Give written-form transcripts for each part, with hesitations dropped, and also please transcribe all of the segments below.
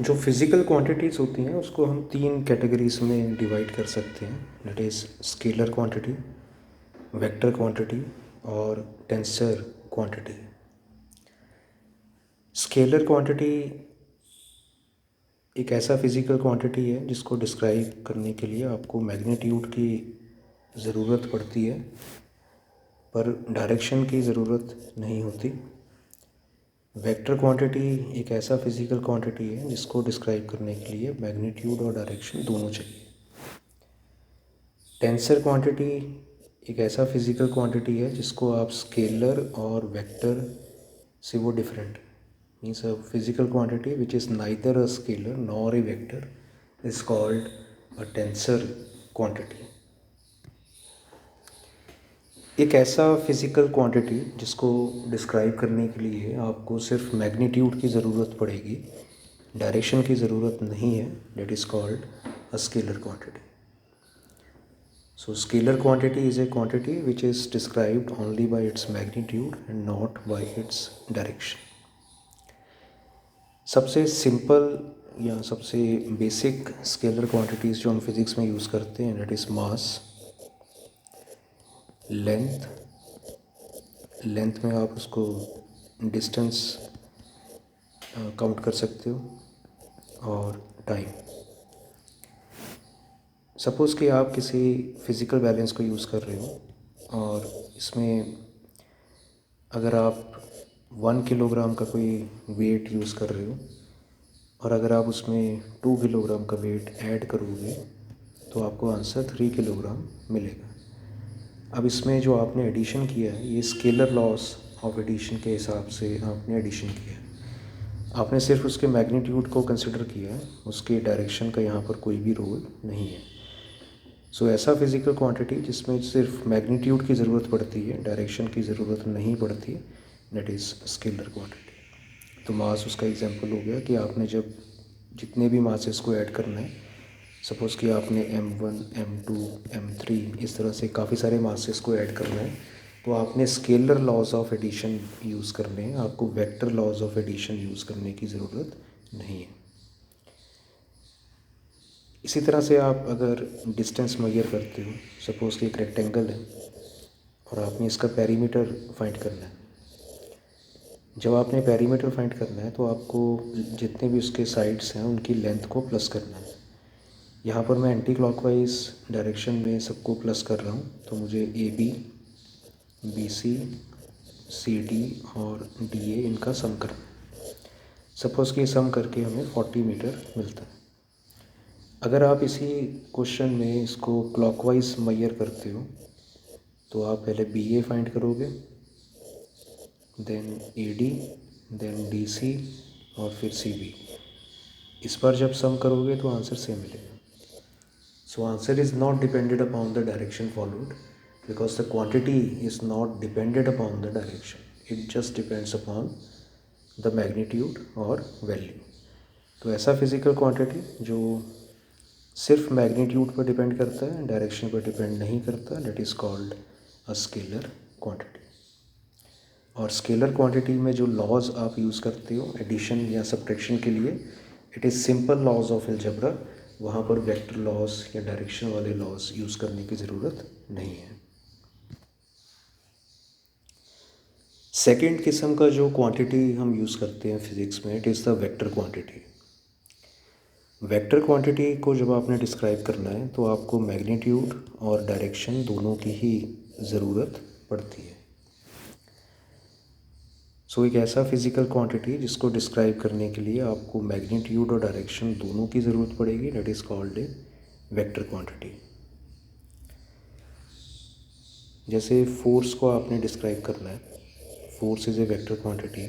जो physical quantities होती हैं उसको हम तीन कैटेगरीज में डिवाइड कर सकते हैं, that is scalar quantity, vector quantity और टेंसर क्वांटिटी। स्केलर क्वांटिटी एक ऐसा फिज़िकल क्वांटिटी है जिसको डिस्क्राइब करने के लिए आपको मैग्नीट्यूड की ज़रूरत पड़ती है पर डायरेक्शन की ज़रूरत नहीं होती। वेक्टर क्वांटिटी एक ऐसा फिज़िकल क्वांटिटी है जिसको डिस्क्राइब करने के लिए मैग्नीट्यूड और डायरेक्शन दोनों चाहिए। टेंसर क्वांटिटी एक ऐसा फिज़िकल क्वांटिटी है जिसको आप स्केलर और वेक्टर से वो different means a physical quantity which is neither a scalar nor a vector is called a tensor quantity. एक ऐसा फिज़िकल क्वांटिटी जिसको डिस्क्राइब करने के लिए आपको सिर्फ मैग्नीट्यूड की ज़रूरत पड़ेगी, डायरेक्शन की ज़रूरत नहीं है, that is called a scalar quantity. So scalar quantity is a quantity which is described only by its magnitude and not by its direction. सबसे सिंपल या सबसे बेसिक स्केलर क्वांटिटीज़ जो हम फिज़िक्स में यूज़ करते हैं that is mass, length, length में आप उसको डिस्टेंस काउंट कर सकते हो, और टाइम। सपोज़ कि आप किसी फ़िज़िकल बैलेंस को यूज़ कर रहे हो और इसमें अगर आप 1 किलोग्राम का कोई वेट यूज़ कर रहे हो और अगर आप उसमें 2 किलोग्राम का वेट ऐड करोगे तो आपको आंसर 3 किलोग्राम मिलेगा। अब इसमें जो आपने एडिशन किया है ये स्केलर लॉस ऑफ एडिशन के हिसाब से आपने एडिशन किया है। आपने सिर्फ उसके मैग्नीट्यूड को कंसिडर किया है, उसके डायरेक्शन का यहाँ पर कोई भी रोल नहीं है। सो ऐसा फिज़िकल क्वांटिटी जिसमें सिर्फ मैग्नीट्यूड की ज़रूरत पड़ती है, डायरेक्शन की ज़रूरत नहीं पड़ती, दैट इज़ स्केलर क्वांटिटी। तो मास उसका एग्जांपल हो गया कि आपने जब जितने भी मासेस को ऐड करना है, सपोज़ कि आपने M1, M2, M3 इस तरह से काफ़ी सारे मासेस को ऐड करना है तो आपने scalar laws of addition use करने हैं, आपको vector laws of addition use करने की ज़रूरत नहीं है। इसी तरह से आप अगर डिस्टेंस मेजर करते हो, सपोज़ कि एक रेक्टेंगल है और आपने इसका पेरीमीटर फाइंड करना है। जब आपने पेरीमीटर फाइंड करना है तो आपको जितने भी उसके साइड्स हैं उनकी लेंथ को प्लस करना है। यहाँ पर मैं एंटी क्लॉकवाइज डायरेक्शन में सबको प्लस कर रहा हूँ, तो मुझे AB, BC, CD और DA इनका सम करना है। सपोज़ कि सम करके हमें 40 मीटर मिलता है। अगर आप इसी क्वेश्चन में इसको क्लॉकवाइज मेजर करते हो तो आप पहले BA फाइंड करोगे, देन AD, देन DC और फिर CB। इस पर जब सम करोगे तो आंसर सेम मिलेगा। So answer is not dependent upon the direction followed because the quantity is not dependent upon the direction. It just depends upon the magnitude or value. तो ऐसा फिज़िकल क्वांटिटी जो सिर्फ मैग्नीट्यूड पर depend करता है, direction पर depend नहीं करता, that is called a scalar quantity. और स्केलर क्वांटिटी में जो लॉज आप यूज़ करते हो एडिशन या सब्ट्रैक्शन के लिए, it is simple laws of algebra. वहाँ पर वेक्टर लॉज या डायरेक्शन वाले लॉज यूज़ करने की ज़रूरत नहीं है। सेकेंड किस्म का जो क्वांटिटी हम यूज़ करते हैं फिज़िक्स में, it is the vector quantity. Vector quantity को जब आपने डिस्क्राइब करना है तो आपको मैग्नीट्यूड और डायरेक्शन दोनों की ही ज़रूरत पड़ती है। सो एक ऐसा फिज़िकल क्वांटिटी जिसको डिस्क्राइब करने के लिए आपको मैग्नीट्यूड और डायरेक्शन दोनों की ज़रूरत पड़ेगी, that is called a vector quantity. जैसे फोर्स को आपने डिस्क्राइब करना है, force is a vector quantity,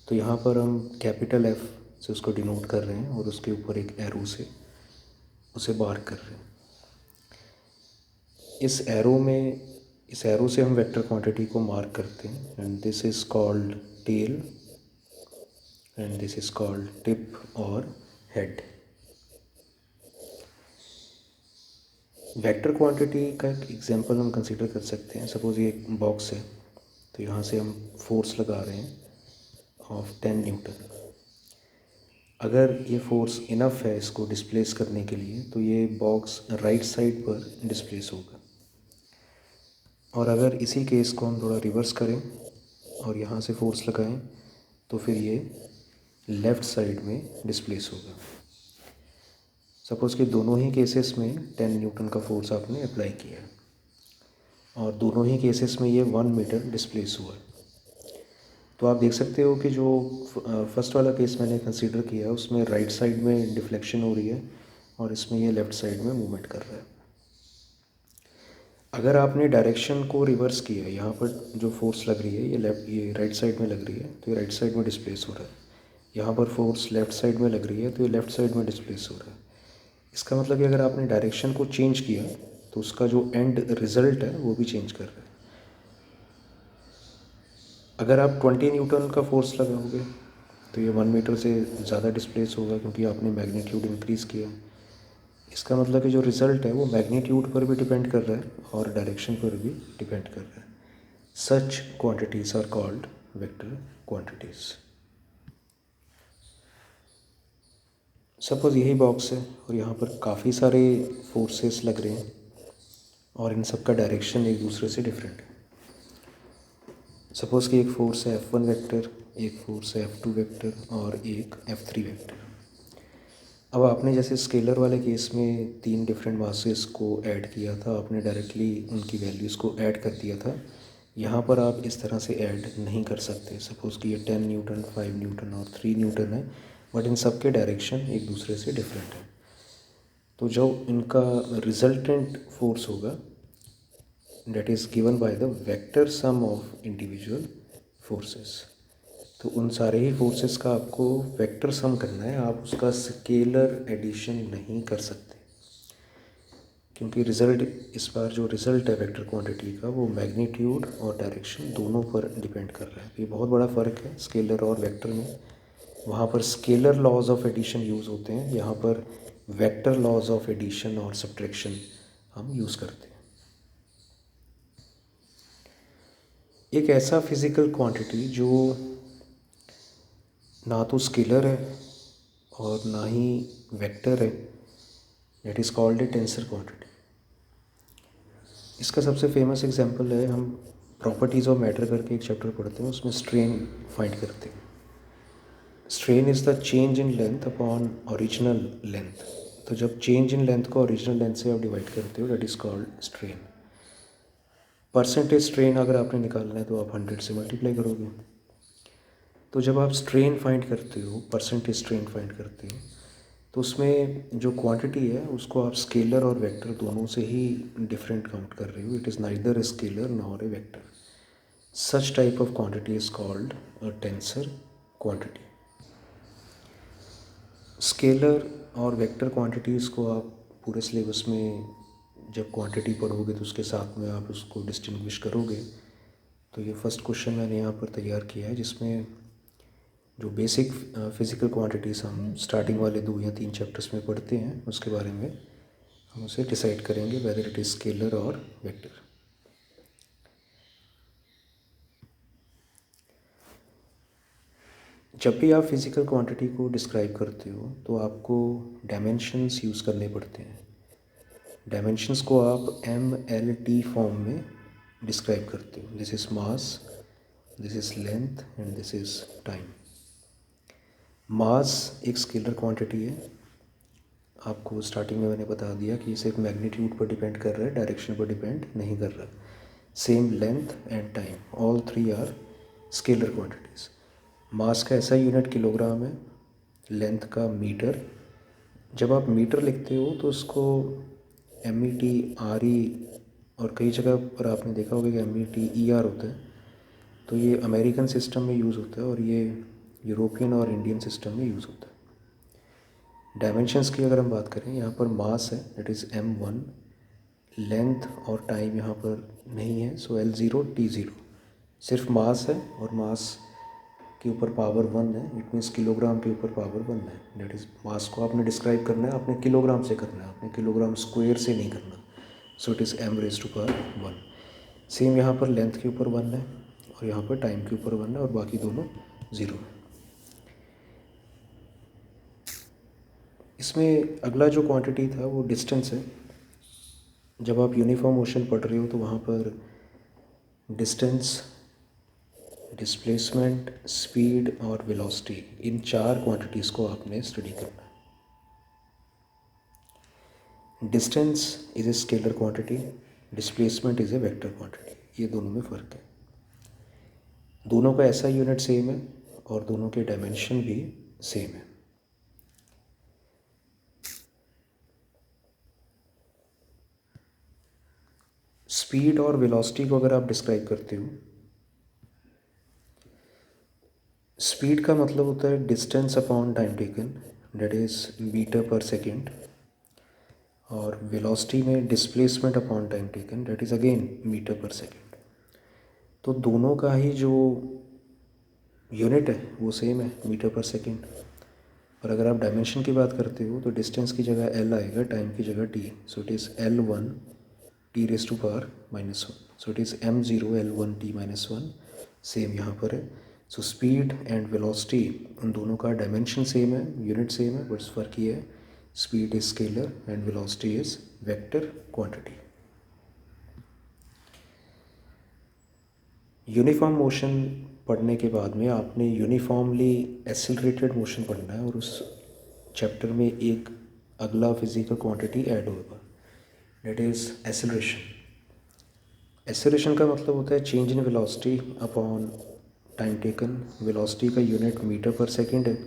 तो यहाँ पर हम कैपिटल F से उसको डिनोट कर रहे हैं और उसके ऊपर एक एरो से उसे मार्क कर रहे हैं। इस एरो से हम वेक्टर क्वांटिटी को मार्क करते हैं and this is called tail and this is called tip और हेड। वेक्टर क्वांटिटी का एक एग्जांपल हम कंसीडर कर सकते हैं। सपोज़ ये एक बॉक्स है तो यहाँ से हम फोर्स लगा रहे हैं ऑफ 10 न्यूटन। अगर ये फोर्स इनफ है इसको डिस्प्लेस करने के लिए तो ये बॉक्स राइट साइड पर डिस्प्लेस होगा। और अगर इसी केस को हम थोड़ा रिवर्स करें और यहाँ से फोर्स लगाएं तो फिर ये लेफ़्ट साइड में डिस्प्लेस होगा। सपोज़ कि दोनों ही केसेस में 10 न्यूटन का फोर्स आपने अप्लाई किया और दोनों ही केसेस में ये 1 मीटर डिस्प्लेस हुआ। तो आप देख सकते हो कि जो फर्स्ट वाला केस मैंने कंसीडर किया उसमें राइट साइड में डिफ्लेक्शन हो रही है और इसमें ये लेफ़्ट साइड में मूवमेंट कर रहा है। अगर आपने डायरेक्शन को रिवर्स किया, यहाँ पर जो फोर्स लग रही है ये राइट साइड में लग रही है तो ये राइट साइड में डिस्प्लेस हो रहा है। यहाँ पर फोर्स लेफ़्ट साइड में लग रही है तो ये लेफ़्ट साइड में डिस्प्लेस हो रहा है। इसका मतलब कि अगर आपने डायरेक्शन को चेंज किया तो उसका जो एंड रिज़ल्ट है वो भी चेंज कर रहा है। अगर आप 20 न्यूटन का फोर्स लगाओगे तो ये 1 मीटर से ज़्यादा डिस्प्लेस होगा क्योंकि आपने मैग्नीट्यूड इंक्रीज़ किया। इसका मतलब कि जो रिज़ल्ट है वो मैग्नीट्यूड पर भी डिपेंड कर रहा है और डायरेक्शन पर भी डिपेंड कर रहा है। Such quantities are called vector quantities. Suppose यही बॉक्स है और यहाँ पर काफ़ी सारे फोर्सेस लग रहे हैं और इन सब का डायरेक्शन एक दूसरे से डिफरेंट है। सपोज़ कि एक फोर्स है F1 वेक्टर, एक फोर्स है F2 वेक्टर और एक F3 वेक्टर। अब आपने जैसे स्केलर वाले केस में 3 डिफरेंट मासेस को ऐड किया था, आपने डायरेक्टली उनकी वैल्यूज़ को ऐड कर दिया था। यहाँ पर आप इस तरह से ऐड नहीं कर सकते। सपोज़ कि ये 10 न्यूटन, 5 न्यूटन और 3 न्यूटन है, बट इन सब के डायरेक्शन एक दूसरे से डिफरेंट है। तो जो इनका रिजल्टेंट फोर्स होगा that is given by the vector sum of individual forces। तो उन सारे ही फोर्सेस का आपको वेक्टर सम करना है, आप उसका स्केलर एडिशन नहीं कर सकते क्योंकि रिज़ल्ट इस बार जो रिज़ल्ट है वेक्टर क्वांटिटी का वो मैग्नीट्यूड और डायरेक्शन दोनों पर डिपेंड कर रहा है। ये बहुत बड़ा फ़र्क है स्केलर और वेक्टर में। वहाँ पर scalar laws of addition use होते हैं, यहाँ पर वेक्टर लॉज ऑफ एडिशन और सब्ट्रैक्शन हम यूज़ करते हैं। एक ऐसा फिज़िकल क्वांटिटी जो ना तो स्केलर है और ना ही वेक्टर है, that is called a tensor quantity. इसका सबसे फेमस एग्जांपल है, हम प्रॉपर्टीज़ ऑफ मैटर करके एक चैप्टर पढ़ते हैं, उसमें स्ट्रेन फाइंड करते हैं। Strain is the change in length upon original length. तो जब चेंज इन लेंथ को ओरिजिनल लेंथ से आप डिवाइड करते हो that is called strain. Percentage strain अगर आपने निकालना है तो आप 100 से मल्टीप्लाई करोगे। तो जब आप स्ट्रेन फाइंड करते हो, परसेंटेज स्ट्रेन फाइंड करते हो, तो उसमें जो क्वांटिटी है उसको आप स्केलर और वेक्टर दोनों से ही डिफरेंट काउंट कर रहे हो। It is neither a scalar nor a vector. Such type of quantity is called a tensor quantity. Scalar और वेक्टर क्वांटिटीज़ को आप पूरे सिलेबस में जब क्वांटिटी पढ़ोगे तो उसके साथ में आप उसको डिस्टिंग्विश करोगे। तो ये फर्स्ट क्वेश्चन मैंने यहाँ पर तैयार किया है जिसमें जो बेसिक फ़िज़िकल क्वांटिटीज़ हम स्टार्टिंग वाले 2 या 3 चैप्टर्स में पढ़ते हैं उसके बारे में हम उसे डिसाइड करेंगे वेदर इट इज़ स्केलर और वेक्टर। जब भी आप फिज़िकल क्वांटिटी को डिस्क्राइब करते हो तो आपको डायमेंशंस यूज़ करने पड़ते हैं। डायमेंशंस को आप MLT फॉर्म में डिस्क्राइब करते हो। This is mass, this is length and this is time. Mass एक स्केलर क्वांटिटी है, आपको स्टार्टिंग में मैंने बता दिया कि सिर्फ मैग्नीट्यूड पर डिपेंड कर रहा है, डायरेक्शन पर डिपेंड नहीं कर रहा। Same length and time, all 3 are scalar quantities. Mass का ऐसा यूनिट किलोग्राम है, लेंथ का मीटर। जब आप मीटर लिखते हो तो उसको MET, RE और कई जगह पर आपने देखा होगा कि MET ER होता है। तो ये अमेरिकन सिस्टम में यूज़ होता है और ये यूरोपियन और इंडियन सिस्टम में यूज़ होता है। डायमेंशंस की अगर हम बात करें, यहाँ पर मास है दैट इज़ M1, लेंथ और टाइम यहाँ पर नहीं है सो L0 T0। सिर्फ मास है और मास के ऊपर पावर 1 है, इट मीन्स किलोग्राम के ऊपर पावर 1 है। दैट इज़ मास को आपने डिस्क्राइब करना है, आपने किलोग्राम से करना है, आपने किलोग्राम स्क्वायर से नहीं करना। So it is M⁻⁴ 1। Same यहाँ पर लेंथ के ऊपर 1 है और यहाँ पर टाइम के ऊपर 1 है और बाकी दोनों 0 है। इसमें अगला जो क्वांटिटी था वो डिस्टेंस है। जब आप यूनिफॉर्म मोशन पढ़ रहे हो तो वहाँ पर डिस्टेंस, डिस्प्लेसमेंट, स्पीड और वेलोसिटी, इन 4 क्वांटिटीज़ को आपने स्टडी करना है। Distance is a scalar quantity, displacement is a vector quantity. ये दोनों में फ़र्क है। दोनों का ऐसा यूनिट सेम है और दोनों के डायमेंशन भी सेम है। स्पीड और वेलोसिटी को अगर आप डिस्क्राइब करते हो, स्पीड का मतलब होता है distance upon time taken, that is metre per second, और वेलोसिटी में displacement upon time taken, that is again metre per second. तो दोनों का ही जो यूनिट है वो सेम है, मीटर पर सेकेंड। और अगर आप डायमेंशन की बात करते हो तो डिस्टेंस की जगह एल आएगा, टाइम की जगह T, so it is L1 t⁻⁻⁻1, so it is m0 L1 t-1, same यहाँ पर है। सो स्पीड एंड वेलोसिटी उन दोनों का डायमेंशन सेम है, यूनिट सेम है, बट फ़र्क ये है speed is scalar and velocity is vector quantity. Uniform motion पढ़ने के बाद में आपने यूनिफॉर्मली एक्सेलरेटेड मोशन पढ़ना है, और उस चैप्टर में एक अगला फिजिकल क्वांटिटी ऐड होगा, डेट इज़ एक्सेलरेशन। एक्सेलरेशन का मतलब होता है change in velocity upon time taken. Velocity का यूनिट मीटर पर सेकेंड है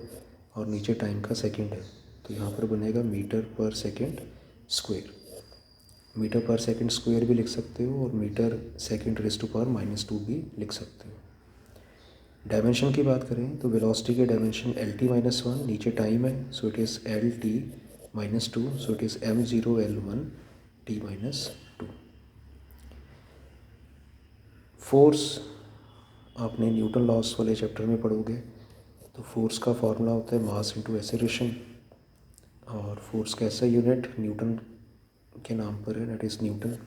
और नीचे टाइम का सेकेंड है, तो यहाँ पर बनेगा metre per second square. Metre per second square भी लिख सकते हो और metre second raise to power -2 भी लिख सकते हो। डायमेंशन की बात करें तो वेलोसिटी के डायमेंशन LT-1, नीचे टाइम है, so it is LT-2, so it is m0 L1 t-2। Force आपने न्यूटन लॉस वाले चैप्टर में पढ़ोगे, तो फोर्स का फॉर्मूला होता है मास इंटू एक्सेलरेशन, और फोर्स का ऐसा यूनिट न्यूटन के नाम पर है, डेट इज़ न्यूटन।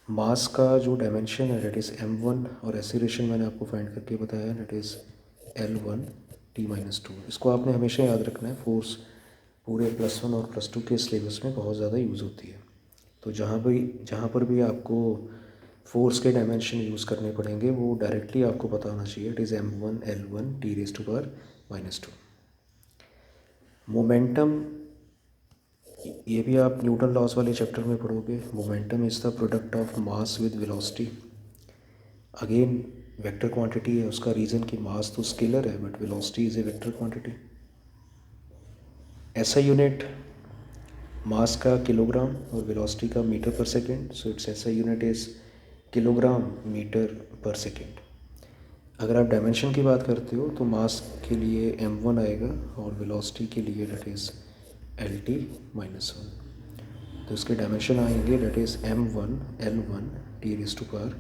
मास का जो डायमेंशन है डेट इज़ m1, और एक्सेलरेशन मैंने आपको फाइंड करके बताया, डेट इज़ L1 t-2। इसको आपने हमेशा याद रखना है, फोर्स पूरे +1 और +2 के सिलेबस में बहुत ज़्यादा यूज़ होती है। तो जहाँ पर भी आपको फोर्स के डायमेंशन यूज़ करने पड़ेंगे वो डायरेक्टली आपको पता होना चाहिए, it is m1 L1 t⁻⁻2। Momentum, ये भी आप न्यूटन लॉस वाले चैप्टर में पढ़ोगे। Momentum is the product of mass with velocity. Again vector quantity है, उसका रीज़न कि मास तो स्केलर है but velocity is a vector quantity. ऐसा यूनिट मास का किलोग्राम और वेलोसिटी का metre per second, so it's ऐसा unit is kilogram metre per second. अगर आप डायमेंशन की बात करते हो तो मास के लिए m1 आएगा और वेलोसिटी के लिए डेट इज़ LT-1, तो इसके डायमेंशन आएंगे that is m1 L1 t⁻⁻1।